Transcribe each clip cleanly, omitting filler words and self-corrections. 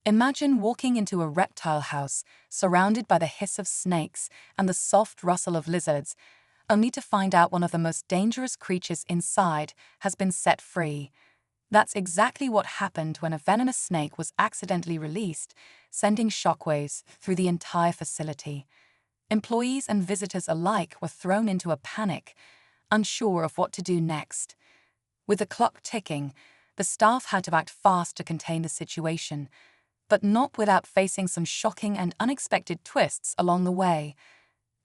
Imagine walking into a reptile house, surrounded by the hiss of snakes and the soft rustle of lizards, only to find out one of the most dangerous creatures inside has been set free. That's exactly what happened when a venomous snake was accidentally released, sending shockwaves through the entire facility. Employees and visitors alike were thrown into a panic, unsure of what to do next. With the clock ticking, the staff had to act fast to contain the situation, but not without facing some shocking and unexpected twists along the way.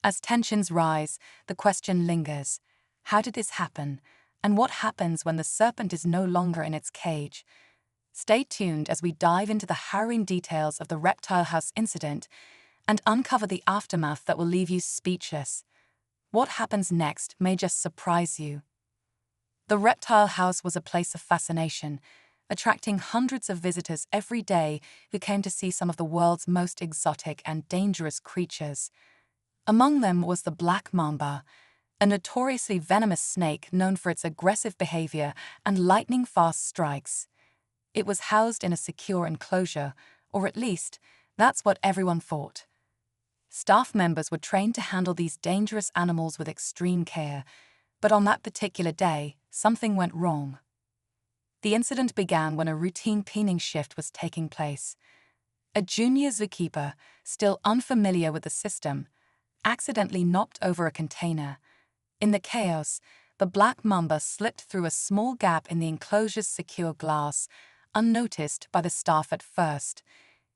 As tensions rise, the question lingers: how did this happen? And what happens when the serpent is no longer in its cage? Stay tuned as we dive into the harrowing details of the Reptile House incident and uncover the aftermath that will leave you speechless. What happens next may just surprise you. The Reptile House was a place of fascination, attracting hundreds of visitors every day who came to see some of the world's most exotic and dangerous creatures. Among them was the black mamba, a notoriously venomous snake known for its aggressive behavior and lightning-fast strikes. It was housed in a secure enclosure, or at least, that's what everyone thought. Staff members were trained to handle these dangerous animals with extreme care, but on that particular day, something went wrong. The incident began when a routine cleaning shift was taking place. A junior zookeeper, still unfamiliar with the system, accidentally knocked over a container. In the chaos, the black mamba slipped through a small gap in the enclosure's secure glass, unnoticed by the staff at first.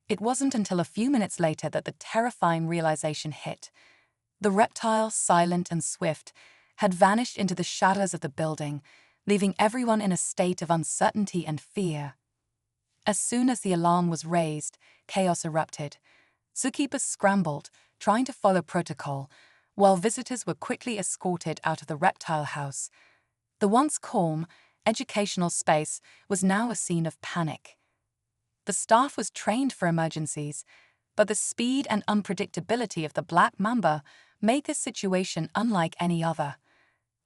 It wasn't until a few minutes later that the terrifying realization hit. The reptile, silent and swift, had vanished into the shadows of the building, leaving everyone in a state of uncertainty and fear. As soon as the alarm was raised, chaos erupted. Zookeepers scrambled, trying to follow protocol, while visitors were quickly escorted out of the reptile house. The once calm, educational space was now a scene of panic. The staff was trained for emergencies, but the speed and unpredictability of the black mamba made this situation unlike any other.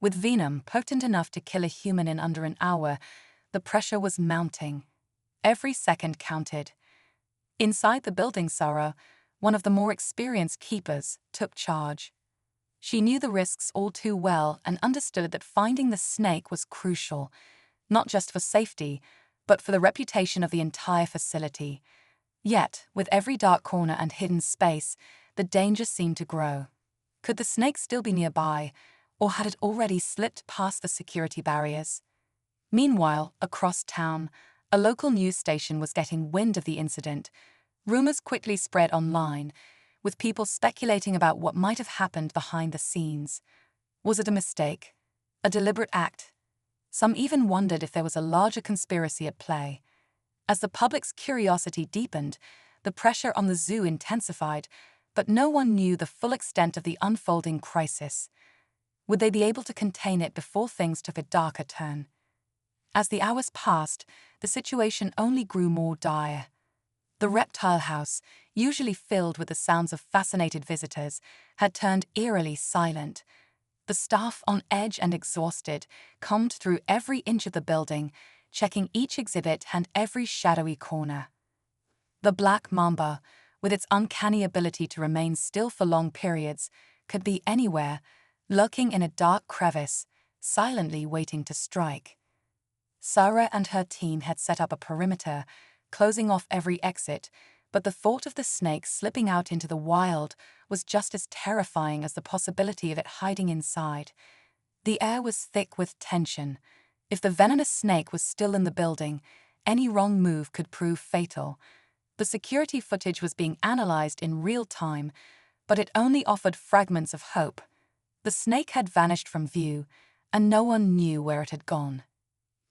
With venom potent enough to kill a human in under an hour, the pressure was mounting. Every second counted. Inside the building, Sarah, one of the more experienced keepers, took charge. She knew the risks all too well and understood that finding the snake was crucial, not just for safety, but for the reputation of the entire facility. Yet, with every dark corner and hidden space, the danger seemed to grow. Could the snake still be nearby, or had it already slipped past the security barriers? Meanwhile, across town, a local news station was getting wind of the incident. Rumors quickly spread online, with people speculating about what might have happened behind the scenes. Was it a mistake? A deliberate act? Some even wondered if there was a larger conspiracy at play. As the public's curiosity deepened, the pressure on the zoo intensified, but no one knew the full extent of the unfolding crisis. Would they be able to contain it before things took a darker turn? As the hours passed, the situation only grew more dire. The reptile house, usually filled with the sounds of fascinated visitors, had turned eerily silent. The staff, on edge and exhausted, combed through every inch of the building, checking each exhibit and every shadowy corner. The black mamba, with its uncanny ability to remain still for long periods, could be anywhere, lurking in a dark crevice, silently waiting to strike. Sarah and her team had set up a perimeter, closing off every exit, but the thought of the snake slipping out into the wild was just as terrifying as the possibility of it hiding inside. The air was thick with tension. If the venomous snake was still in the building, any wrong move could prove fatal. The security footage was being analyzed in real time, but it only offered fragments of hope. The snake had vanished from view, and no one knew where it had gone.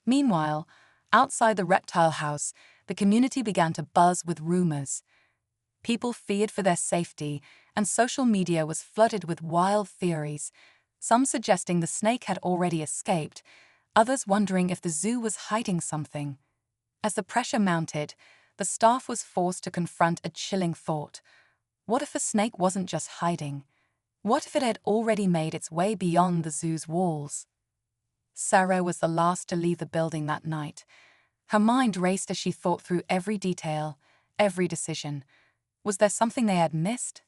Meanwhile, outside the reptile house, the community began to buzz with rumors. People feared for their safety, and social media was flooded with wild theories, some suggesting the snake had already escaped, others wondering if the zoo was hiding something. As the pressure mounted, the staff was forced to confront a chilling thought. What if the snake wasn't just hiding? What if it had already made its way beyond the zoo's walls? Sarah was the last to leave the building that night. Her mind raced as she thought through every detail, every decision. Was there something they had missed?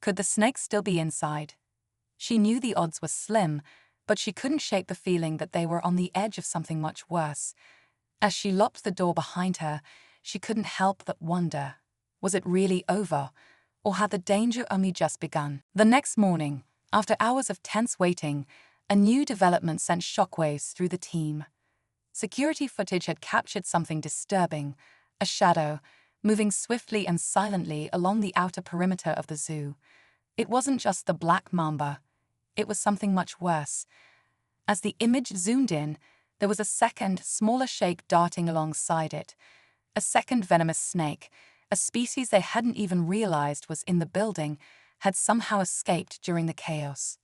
Could the snakes still be inside? She knew the odds were slim, but she couldn't shake the feeling that they were on the edge of something much worse. As she locked the door behind her, she couldn't help but wonder, was it really over, or had the danger only just begun? The next morning, after hours of tense waiting, a new development sent shockwaves through the team. Security footage had captured something disturbing, a shadow, moving swiftly and silently along the outer perimeter of the zoo. It wasn't just the black mamba. It was something much worse. As the image zoomed in, there was a second, smaller shape darting alongside it. A second venomous snake, a species they hadn't even realized was in the building, had somehow escaped during the chaos.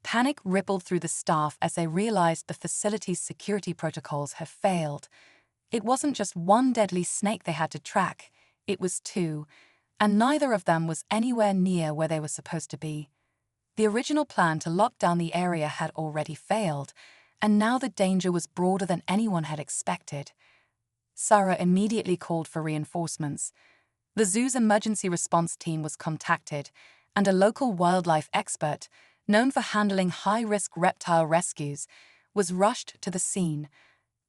Panic rippled through the staff as they realized the facility's security protocols had failed. It wasn't just one deadly snake they had to track, it was two, and neither of them was anywhere near where they were supposed to be. The original plan to lock down the area had already failed, and now the danger was broader than anyone had expected. Sarah immediately called for reinforcements. The zoo's emergency response team was contacted, and a local wildlife expert, known for handling high-risk reptile rescues, was rushed to the scene.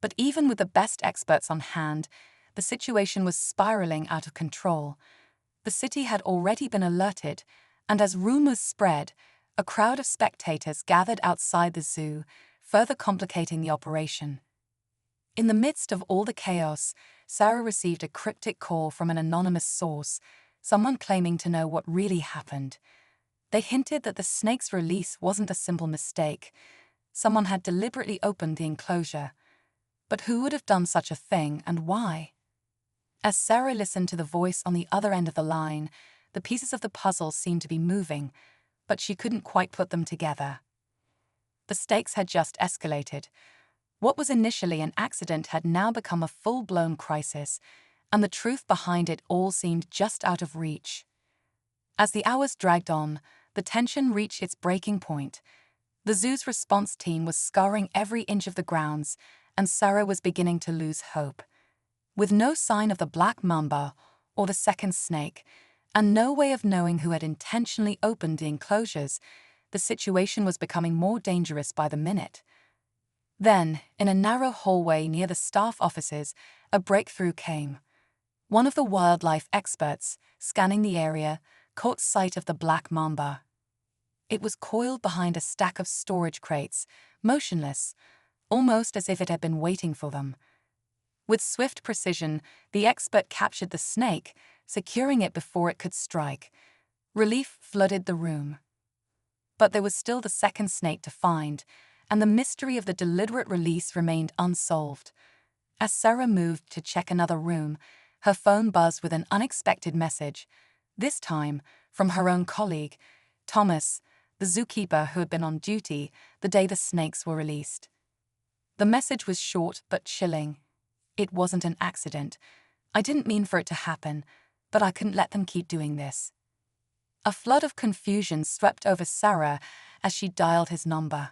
But even with the best experts on hand, the situation was spiraling out of control. The city had already been alerted, and as rumors spread, a crowd of spectators gathered outside the zoo, further complicating the operation. In the midst of all the chaos, Sarah received a cryptic call from an anonymous source, someone claiming to know what really happened. They hinted that the snake's release wasn't a simple mistake. Someone had deliberately opened the enclosure. But who would have done such a thing, and why? As Sarah listened to the voice on the other end of the line, the pieces of the puzzle seemed to be moving, but she couldn't quite put them together. The stakes had just escalated. What was initially an accident had now become a full-blown crisis, and the truth behind it all seemed just out of reach. As the hours dragged on, the tension reached its breaking point. The zoo's response team was scouring every inch of the grounds, and Sarah was beginning to lose hope. With no sign of the black mamba or the second snake, and no way of knowing who had intentionally opened the enclosures, the situation was becoming more dangerous by the minute. Then, in a narrow hallway near the staff offices, a breakthrough came. One of the wildlife experts, scanning the area, caught sight of the black mamba. It was coiled behind a stack of storage crates, motionless, almost as if it had been waiting for them. With swift precision, the expert captured the snake, securing it before it could strike. Relief flooded the room. But there was still the second snake to find, and the mystery of the deliberate release remained unsolved. As Sarah moved to check another room, her phone buzzed with an unexpected message, this time from her own colleague, Thomas, the zookeeper who had been on duty the day the snakes were released. The message was short but chilling. It wasn't an accident. I didn't mean for it to happen, but I couldn't let them keep doing this. A flood of confusion swept over Sarah as she dialed his number.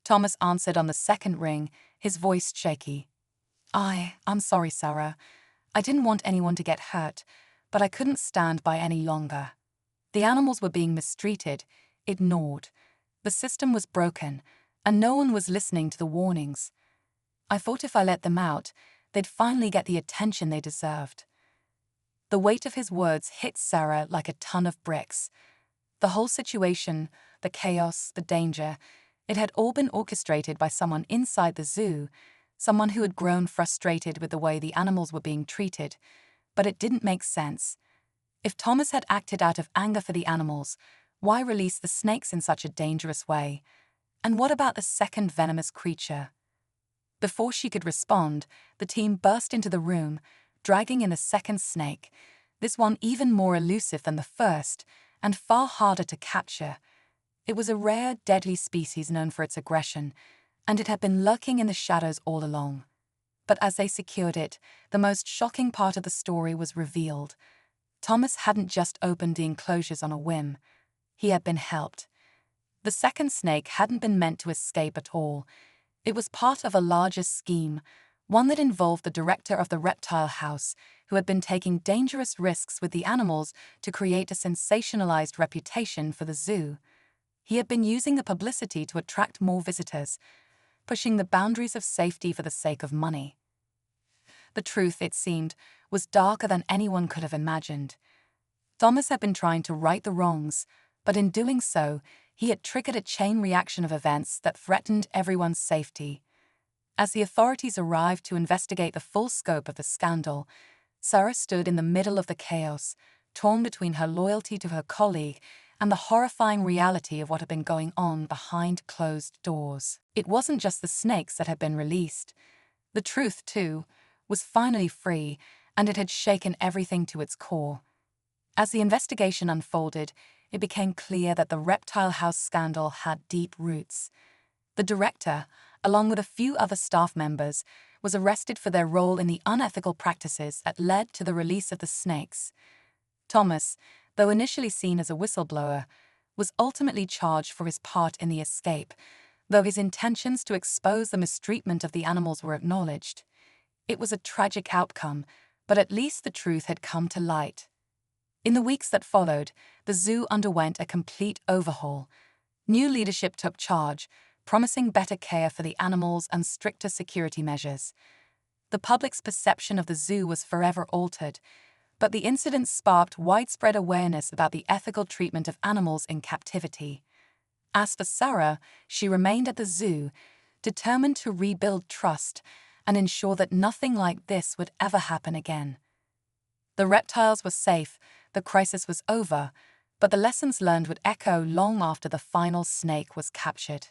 Thomas answered on the second ring, his voice shaky. I'm sorry, Sarah. I didn't want anyone to get hurt, but I couldn't stand by any longer. The animals were being mistreated, ignored. The system was broken, and no one was listening to the warnings. I thought if I let them out, they'd finally get the attention they deserved. The weight of his words hit Sarah like a ton of bricks. The whole situation, the chaos, the danger, it had all been orchestrated by someone inside the zoo, someone who had grown frustrated with the way the animals were being treated. But it didn't make sense. If Thomas had acted out of anger for the animals, why release the snakes in such a dangerous way? And what about the second venomous creature? Before she could respond, the team burst into the room, dragging in the second snake, this one even more elusive than the first, and far harder to capture. It was a rare, deadly species known for its aggression, and it had been lurking in the shadows all along. But as they secured it, the most shocking part of the story was revealed. Thomas hadn't just opened the enclosures on a whim. He had been helped. The second snake hadn't been meant to escape at all. It was part of a larger scheme, one that involved the director of the Reptile House, who had been taking dangerous risks with the animals to create a sensationalized reputation for the zoo. He had been using the publicity to attract more visitors, pushing the boundaries of safety for the sake of money. The truth, it seemed, was darker than anyone could have imagined. Thomas had been trying to right the wrongs, but in doing so, he had triggered a chain reaction of events that threatened everyone's safety. As the authorities arrived to investigate the full scope of the scandal, Sarah stood in the middle of the chaos, torn between her loyalty to her colleague and the horrifying reality of what had been going on behind closed doors. It wasn't just the snakes that had been released. The truth, too, was finally free, and it had shaken everything to its core. As the investigation unfolded, it became clear that the Reptile House scandal had deep roots. The director, along with a few other staff members, was arrested for their role in the unethical practices that led to the release of the snakes. Thomas, though initially seen as a whistleblower, was ultimately charged for his part in the escape, though his intentions to expose the mistreatment of the animals were acknowledged. It was a tragic outcome, but at least the truth had come to light. In the weeks that followed, the zoo underwent a complete overhaul. New leadership took charge, promising better care for the animals and stricter security measures. The public's perception of the zoo was forever altered, but the incident sparked widespread awareness about the ethical treatment of animals in captivity. As for Sarah, she remained at the zoo, determined to rebuild trust and ensure that nothing like this would ever happen again. The reptiles were safe, the crisis was over, but the lessons learned would echo long after the final snake was captured.